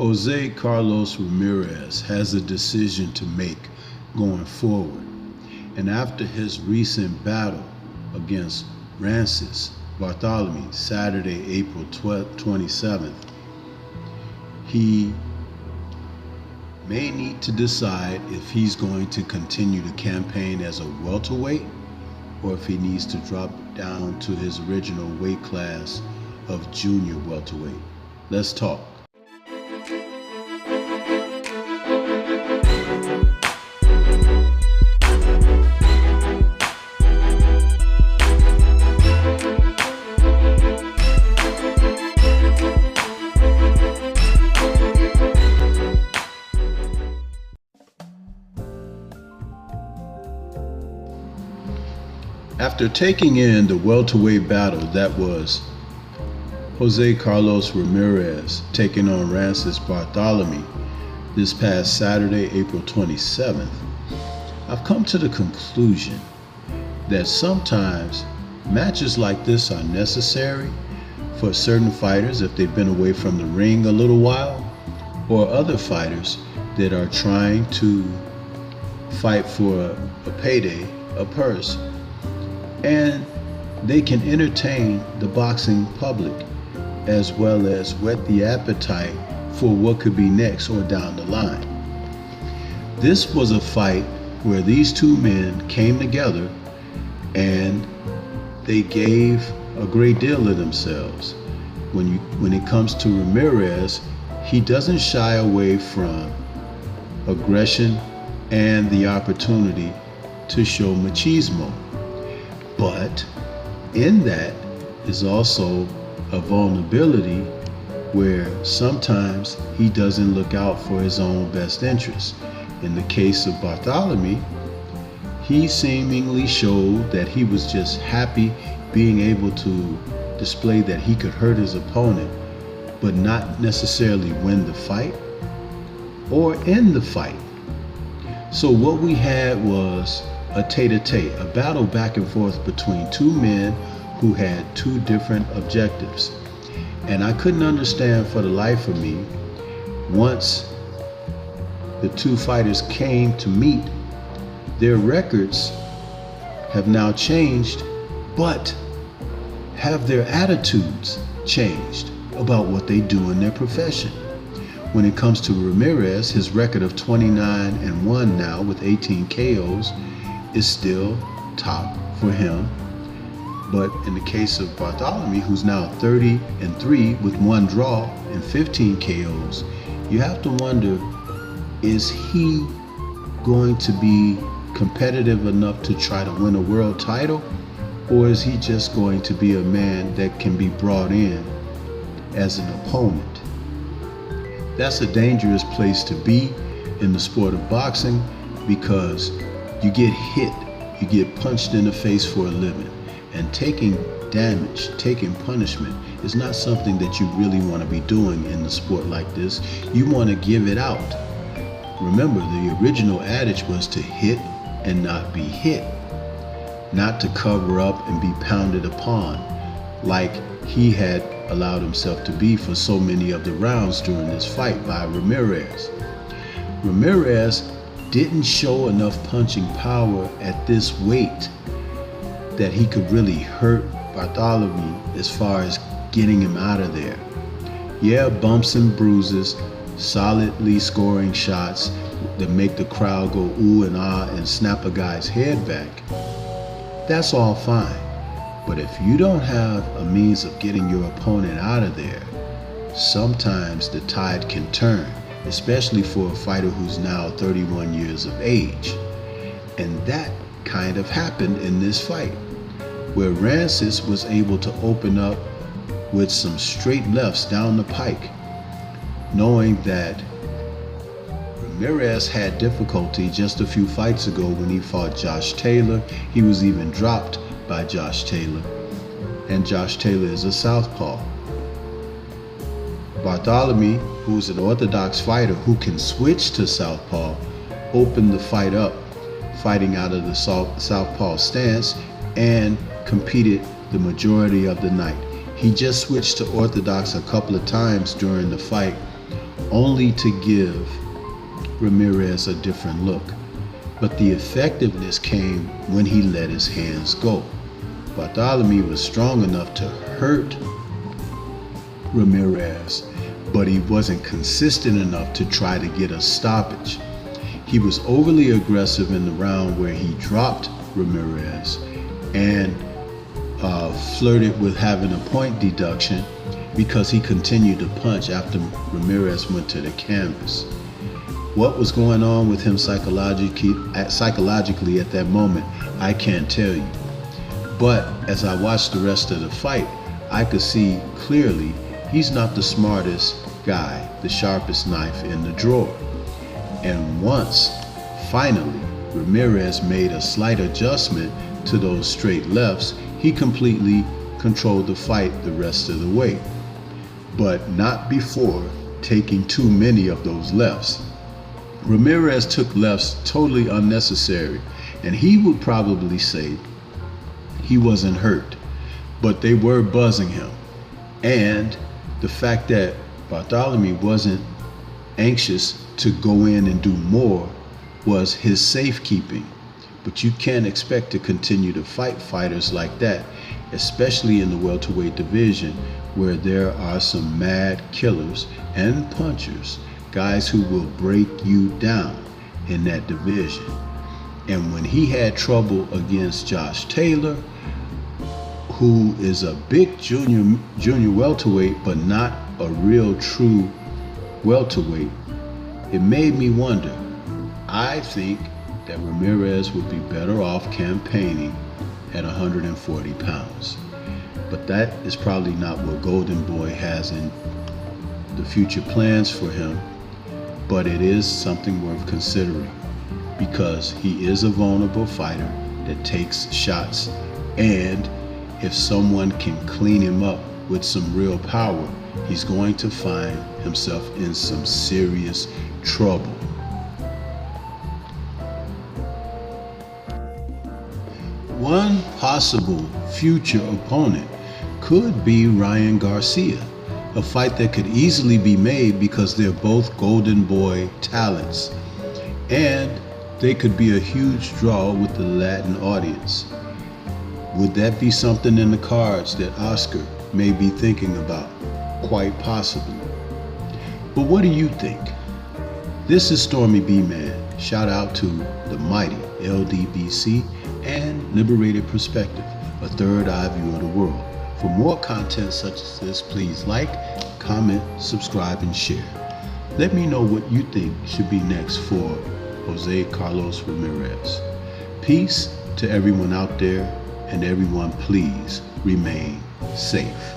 Jose Carlos Ramirez has a decision to make going forward. And after his recent battle against Barthelemy, Saturday, April 27th, he may need to decide if he's going to continue to campaign as a welterweight or if he needs to drop down to his original weight class of junior welterweight. Let's talk. After taking in the welterweight battle that was Jose Carlos Ramirez taking on Barthelemy this past Saturday, April 27th, I've come to the conclusion that sometimes matches like this are necessary for certain fighters if they've been away from the ring a little while, or other fighters that are trying to fight for a payday, a purse, and they can entertain the boxing public as well as whet the appetite for what could be next or down the line. This was a fight where these two men came together and they gave a great deal of themselves. When it comes to Ramirez, he doesn't shy away from aggression and the opportunity to show machismo. But in that is also a vulnerability where sometimes he doesn't look out for his own best interests. In the case of Barthelemy, he seemingly showed that he was just happy being able to display that he could hurt his opponent, but not necessarily win the fight or end the fight. So what we had was a tete-a-tete, a battle back and forth between two men who had two different objectives. And I couldn't understand for the life of me, once the two fighters came to meet, their records have now changed, but have their attitudes changed about what they do in their profession. When it comes to Ramirez, his record of 29-1 now with 18 KOs is still top for him. But in the case of Barthelemy, who's now 30-3 with 1 draw and 15 KOs, you have to wonder, is he going to be competitive enough to try to win a world title? Or is he just going to be a man that can be brought in as an opponent? That's a dangerous place to be in the sport of boxing, because you get hit, you get punched in the face for a living. And taking damage, taking punishment is not something that you really want to be doing in the sport like this. You want to give it out. Remember, the original adage was to hit and not be hit, not to cover up and be pounded upon like he had allowed himself to be for so many of the rounds during this fight by Ramirez. Ramirez didn't show enough punching power at this weight that he could really hurt Barthelemy as far as getting him out of there. Yeah, bumps and bruises, solidly scoring shots that make the crowd go ooh and ah and snap a guy's head back. That's all fine. But if you don't have a means of getting your opponent out of there, sometimes the tide can turn, especially for a fighter who's now 31 years of age. And that kind of happened in this fight, where Ramirez was able to open up with some straight lefts down the pike, knowing that Ramirez had difficulty just a few fights ago when he fought Josh Taylor. He was even dropped by Josh Taylor, and Josh Taylor is a southpaw. Barthelemy, who's an orthodox fighter who can switch to southpaw, opened the fight up, fighting out of the southpaw stance, and competed the majority of the night. He just switched to orthodox a couple of times during the fight, only to give Ramirez a different look. But the effectiveness came when he let his hands go. Barthelemy was strong enough to hurt Ramirez, but he wasn't consistent enough to try to get a stoppage. He was overly aggressive in the round where he dropped Ramirez and flirted with having a point deduction because he continued to punch after Ramirez went to the canvas. What was going on with him psychologically at that moment, I can't tell you. But as I watched the rest of the fight, I could see clearly he's not the smartest guy, the sharpest knife in the drawer. And once, finally, Ramirez made a slight adjustment to those straight lefts, he completely controlled the fight the rest of the way. But not before taking too many of those lefts. Ramirez took lefts totally unnecessary, and he would probably say he wasn't hurt, but they were buzzing him. And the fact that Barthelemy wasn't anxious to go in and do more was his safekeeping. But you can't expect to continue to fight fighters like that, especially in the welterweight division, where there are some mad killers and punchers, guys who will break you down in that division. And when he had trouble against Josh Taylor, who is a big junior welterweight, but not a real true welterweight, it made me wonder. I think that Ramirez would be better off campaigning at 140 pounds. But that is probably not what Golden Boy has in the future plans for him. But it is something worth considering, because he is a vulnerable fighter that takes shots, and if someone can clean him up with some real power, he's going to find himself in some serious trouble. One possible future opponent could be Ryan Garcia, a fight that could easily be made because they're both Golden Boy talents, and they could be a huge draw with the Latin audience. Would that be something in the cards that Oscar may be thinking about? Quite possibly. But what do you think? This is Stormy B-Man. Shout out to the mighty LDBC and Liberated Perspective, a third eye view of the world. For more content such as this, please like, comment, subscribe, and share. Let me know what you think should be next for Jose Carlos Ramirez. Peace to everyone out there, and everyone please remain safe.